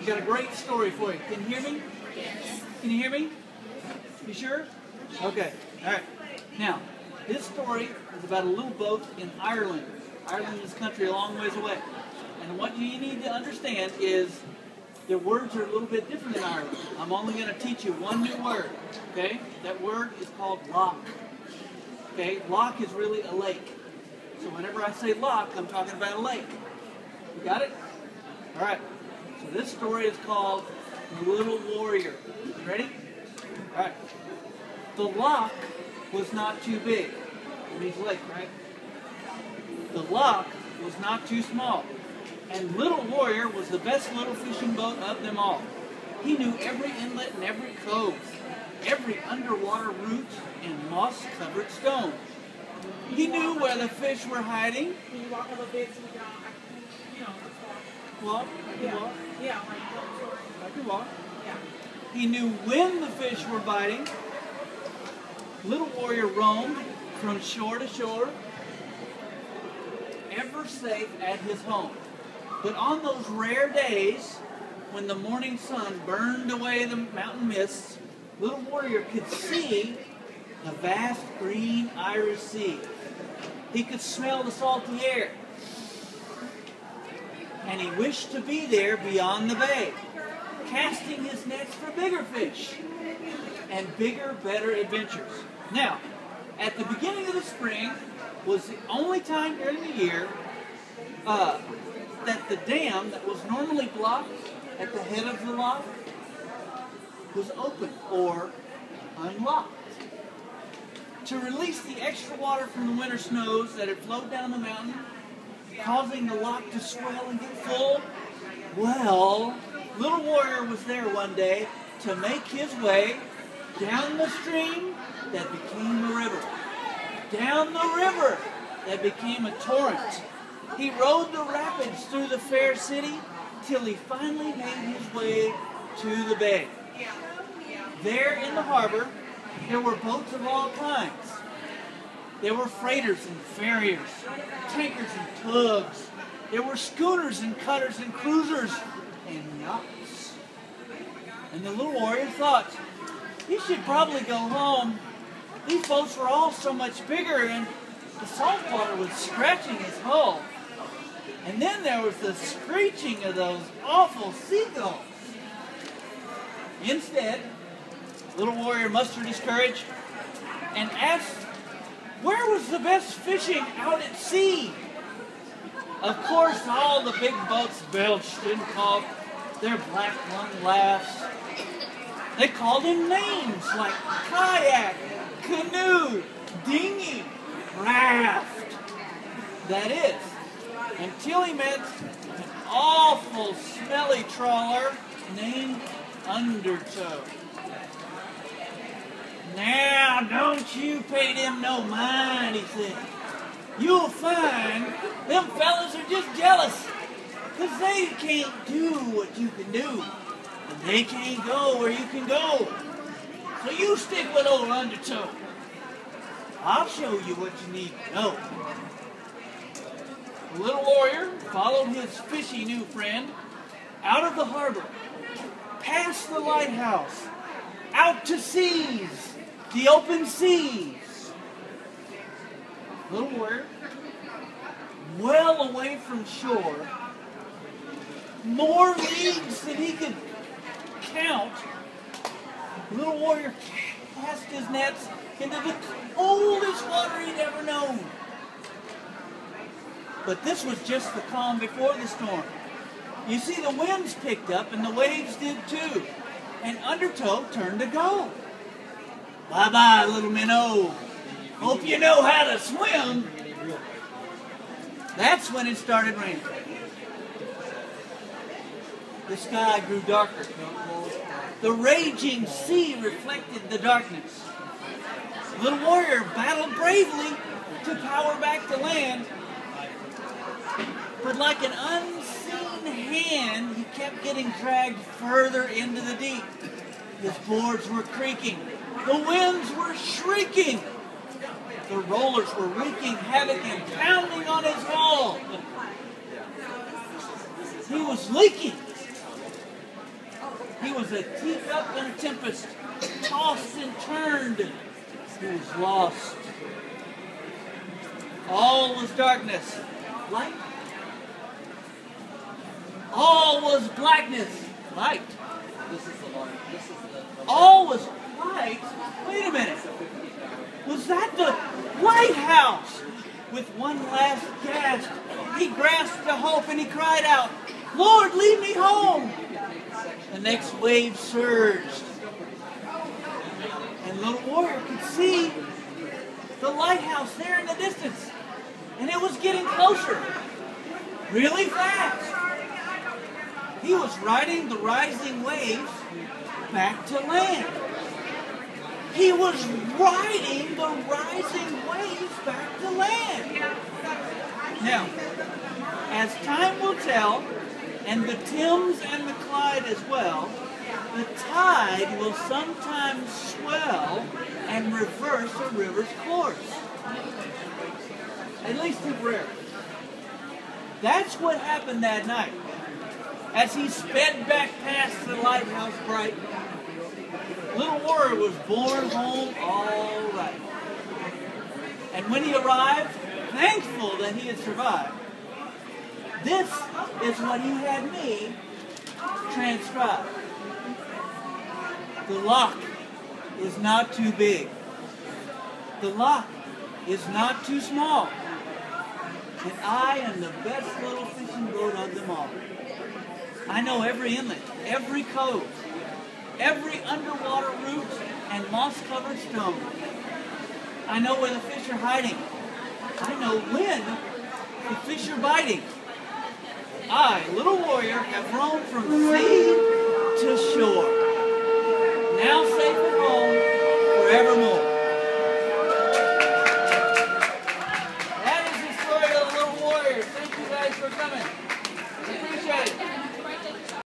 got a great story for you. Can you hear me? Yes. Can you hear me? You sure? Okay. All right. Now, this story is about a little boat in Ireland. Ireland is a country a long ways away. And what you need to understand is the words are a little bit different in Ireland. I'm only going to teach you one new word. Okay? That word is called loch. Okay? Loch is really a lake. So whenever I say loch, I'm talking about a lake. You got it? All right. So this story is called The Little Warrior. Ready? All right. The loch was not too big. It means lake, right? The loch was not too small. And Little Warrior was the best little fishing boat of them all. He knew every inlet and every cove, every underwater route and moss-covered stone. He knew where the fish were hiding. Can you walk a little bit so we can Walk? I can walk. Yeah, I can walk. yeah. He knew when the fish were biting. Little Warrior roamed from shore to shore, ever safe at his home. But on those rare days, when the morning sun burned away the mountain mists, Little Warrior could see the vast green Irish Sea. He could smell the salty air. And he wished to be there beyond the bay, casting his nets for bigger fish and bigger, better adventures. Now, at the beginning of the spring was the only time during the year that the dam that was normally blocked at the head of the loch was open or unlocked to release the extra water from the winter snows that had flowed down the mountain, causing the loch to swell and get full. Well, Little Warrior was there one day to make his way down the stream that became a river, down the river that became a torrent. He rode the rapids through the fair city till he finally made his way to the bay. There in the harbor, there were boats of all kinds. There were freighters and farriers, tankers and tugs. There were schooners and cutters and cruisers and yachts. And the Little Warrior thought, he should probably go home. These boats were all so much bigger and the salt water was scratching his hull. And then there was the screeching of those awful seagulls. Instead, Little Warrior mustered his courage and asked, where was the best fishing out at sea? Of course, all the big boats belched and coughed their black lung laughs. They called him names like kayak, canoe, dinghy, raft. That is, until he met an awful smelly trawler named Undertow. Now, don't you pay them no mind, he said. You'll find them fellas are just jealous, because they can't do what you can do, and they can't go where you can go. So you stick with old Undertow. I'll show you what you need to know. The Little Warrior followed his fishy new friend out of the harbor, past the lighthouse, out to seas, the open seas. Little Warrior, well away from shore, more leagues than he could count, Little Warrior cast his nets into the coldest water he'd ever known. But this was just the calm before the storm. You see, the winds picked up and the waves did too. And Undertow turned to go. Bye-bye, little minnow. Hope you know how to swim. That's when it started raining. The sky grew darker. The raging sea reflected the darkness. Little Warrior battled bravely to power back to land. But like an unseen hand, he kept getting dragged further into the deep. His boards were creaking. The winds were shrieking. The rollers were wreaking havoc and pounding on his hull. He was leaking. was a teacup in a tempest, tossed and turned. He was lost. All was darkness. Light. All was blackness. Light. All was light. Wait a minute. Was that the lighthouse? With one last gasp, he grasped the hope and he cried out, "Lord, lead me home!" The next wave surged, and little warrior could see the lighthouse there in the distance, and it was getting closer, really fast. He was riding the rising waves back to land. He was riding the rising waves back to land. Now, as time will tell, and the Thames and the Clyde as well, the tide will sometimes swell and reverse a river's course. At least temporarily. That's what happened that night. As he sped back past the lighthouse bright, little warrior was borne home all right. And when he arrived, thankful that he had survived, this is what he had me transcribe. The loch is not too big. The loch is not too small. And I am the best little fishing boat of them all. I know every inlet, every cove, every underwater root and moss-covered stone. I know where the fish are hiding. I know when the fish are biting. I, little warrior, have roamed from sea to shore. Now safe at home forevermore. That is the story of the little warrior. Thank you guys for coming.